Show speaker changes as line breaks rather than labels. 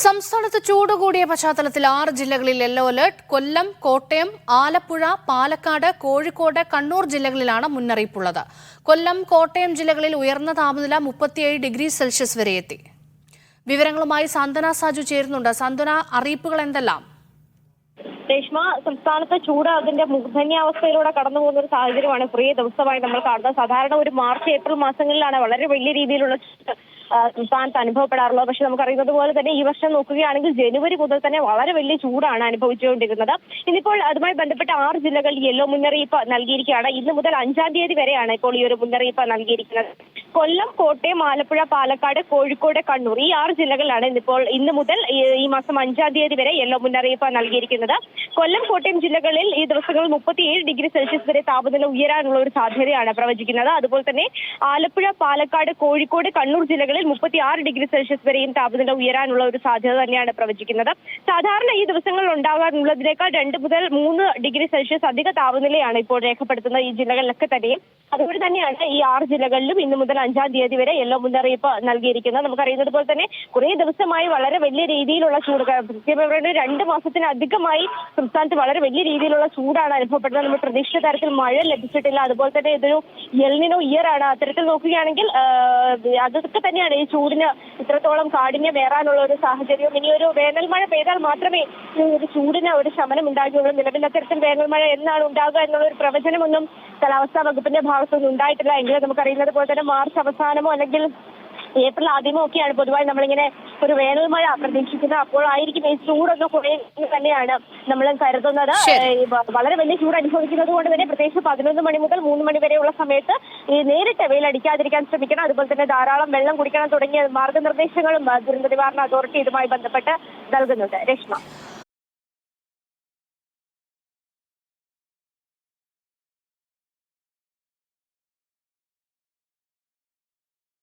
സംസ്ഥാനത്ത് ചൂട് കൂടിയ പശ്ചാത്തലത്തിൽ 6 ജില്ലകളിൽ യെല്ലോ അലർട്ട്. കൊല്ലം, കോട്ടയം, ആലപ്പുഴ, പാലക്കാട്, കോഴിക്കോട്, കണ്ണൂർ ജില്ലകളിലാണ് മുന്നറിയിപ്പുള്ളത്. കൊല്ലം, കോട്ടയം ജില്ലകളിൽ ഉയർന്ന താപനില 37 ഡിഗ്രി സെൽഷ്യസ് വരെ എത്തി. വിവരങ്ങളുമായി സാന്ത്വന സാജു ചേരുന്നുണ്ട്. സാന്ത്വന, അറിയിപ്പുകൾ എന്തെല്ലാം?
രേഷ്മ, സംസ്ഥാനത്ത് ചൂട് അതിന്റെ മൂർധന്യാവസ്ഥയിലൂടെ കടന്നു പോകുന്ന ഒരു സാഹചര്യമാണ് കുറേ ദിവസമായി നമ്മൾ കാണുന്നത്. സാധാരണ ഒരു മാർച്ച്, ഏപ്രിൽ മാസങ്ങളിലാണ് വളരെ വലിയ രീതിയിലുള്ള സംസ്ഥാനത്ത് അനുഭവപ്പെടാറുള്ളത്. പക്ഷെ നമുക്കറിയുന്നത് പോലെ തന്നെ ഈ വർഷം നോക്കുകയാണെങ്കിൽ ജനുവരി മുതൽ തന്നെ വളരെ വലിയ ചൂടാണ് അനുഭവിച്ചുകൊണ്ടിരിക്കുന്നത്. ഇന്നിപ്പോൾ അതുമായി ബന്ധപ്പെട്ട 6 ജില്ലകളിൽ യെല്ലോ മുന്നറിയിപ്പ് നൽകിയിരിക്കുകയാണ്. ഇന്ന് മുതൽ 5-ാം തീയതി വരെയാണ് ഇപ്പോൾ ഈ ഒരു മുന്നറിയിപ്പ് നൽകിയിരിക്കുന്നത്. കൊല്ലം, കോട്ടയം, ആലപ്പുഴ, പാലക്കാട്, കോഴിക്കോട്, കണ്ണൂർ ഈ 6 ജില്ലകളിലാണ് ഇന്ന് മുതൽ ഈ മാസം 5-ാം തീയതി വരെ യെല്ലോ മുന്നറിയിപ്പ് നൽകിയിരിക്കുന്നത്. കൊല്ലം, കോട്ടയം ജില്ലകളിൽ ഈ ദിവസങ്ങളിൽ 37 ഡിഗ്രി സെൽഷ്യസ് വരെ താപനില ഉയരാനുള്ള ഒരു സാധ്യതയാണ് പ്രവചിക്കുന്നത്. അതുപോലെ തന്നെ ആലപ്പുഴ, പാലക്കാട്, കോഴിക്കോട്, കണ്ണൂർ ജില്ലകളിൽ 36 ഡിഗ്രി സെൽഷ്യസ് വരെയും താപനില ഉയരാനുള്ള ഒരു സാധ്യത തന്നെയാണ് പ്രവചിക്കുന്നത്. സാധാരണ ഈ ദിവസങ്ങളിൽ ഉണ്ടാകാറുള്ളതിനേക്കാൾ 2 മുതൽ 3 ഡിഗ്രി സെൽഷ്യസ് അധിക താപനിലയാണ് ഇപ്പോൾ രേഖപ്പെടുത്തുന്നത് ഈ ജില്ലകളിലൊക്കെ തന്നെ. അതുകൊണ്ട് തന്നെയാണ് ഈ 6 ജില്ലകളിലും ഇന്ന് മുതൽ 5-ാം തീയതി വരെ യെല്ലോ മുന്നറിയിപ്പ് നൽകിയിരിക്കുന്നത്. നമുക്കറിയുന്നത് പോലെ തന്നെ കുറേ ദിവസമായി വളരെ വലിയ രീതിയിലുള്ള ചൂട്, കൃത്യമായി 2 മാസത്തിലധികമായി സംസ്ഥാനത്ത് വളരെ വലിയ രീതിയിലുള്ള ചൂടാണ് അനുഭവപ്പെടുന്നത്. നമ്മൾ പ്രതീക്ഷിച്ച തരത്തിൽ മഴ ലഭിച്ചിട്ടില്ല. അതുപോലെ തന്നെ ഇതൊരു എൽനിനോ ഇയർ ആണ്. അത്തരത്തിൽ നോക്കുകയാണെങ്കിൽ അതൊക്കെ തന്നെയാണ് ഈ ചൂടിന് ഇത്രത്തോളം കാഠിന്യമേറാനുള്ള ഒരു സാഹചര്യം. ഇനി ഒരു വേനൽ മഴ പെയ്താൽ മാത്രമേ ഈ ഒരു ചൂടിന് ഒരു ശമനം ഉണ്ടാകുകയുള്ളൂ. നിലവിൽ അത്തരത്തിൽ വേനൽ മഴ എന്നാണ് ഉണ്ടാകുക എന്നുള്ള ഒരു പ്രവചനമൊന്നും കാലാവസ്ഥാ വകുപ്പിന്റെ ഭാഗത്തൊന്നും ഉണ്ടായിട്ടില്ല. എങ്കിലും നമുക്കറിയുന്നത് പോലെ തന്നെ മാർച്ച് അവസാനമോ അല്ലെങ്കിൽ ഏപ്രിൽ ആദ്യമോ ഒക്കെയാണ് പൊതുവായി നമ്മളിങ്ങനെ ഒരു വേനൽ മഴ പ്രതീക്ഷിക്കുന്നത്. അപ്പോഴായിരിക്കും ഈ ചൂടൊന്ന് കുറയുന്നത് തന്നെയാണ് നമ്മൾ കരുതുന്നത്. വളരെ വലിയ ചൂട് അനുഭവിക്കുന്നത് കൊണ്ട് തന്നെ പ്രത്യേകിച്ച് 11 മണി മുതൽ 3 മണി വരെയുള്ള സമയത്ത് ഈ നേരിട്ട് വെയിലടിക്കാതിരിക്കാൻ ശ്രമിക്കണം. അതുപോലെ തന്നെ ധാരാളം വെള്ളം കുടിക്കണം തുടങ്ങിയ മാർഗനിർദ്ദേശങ്ങളും ദുരന്ത നിവാരണ അതോറിറ്റി ഇതുമായി ബന്ധപ്പെട്ട് നൽകുന്നുണ്ട്. രേഷ്മ.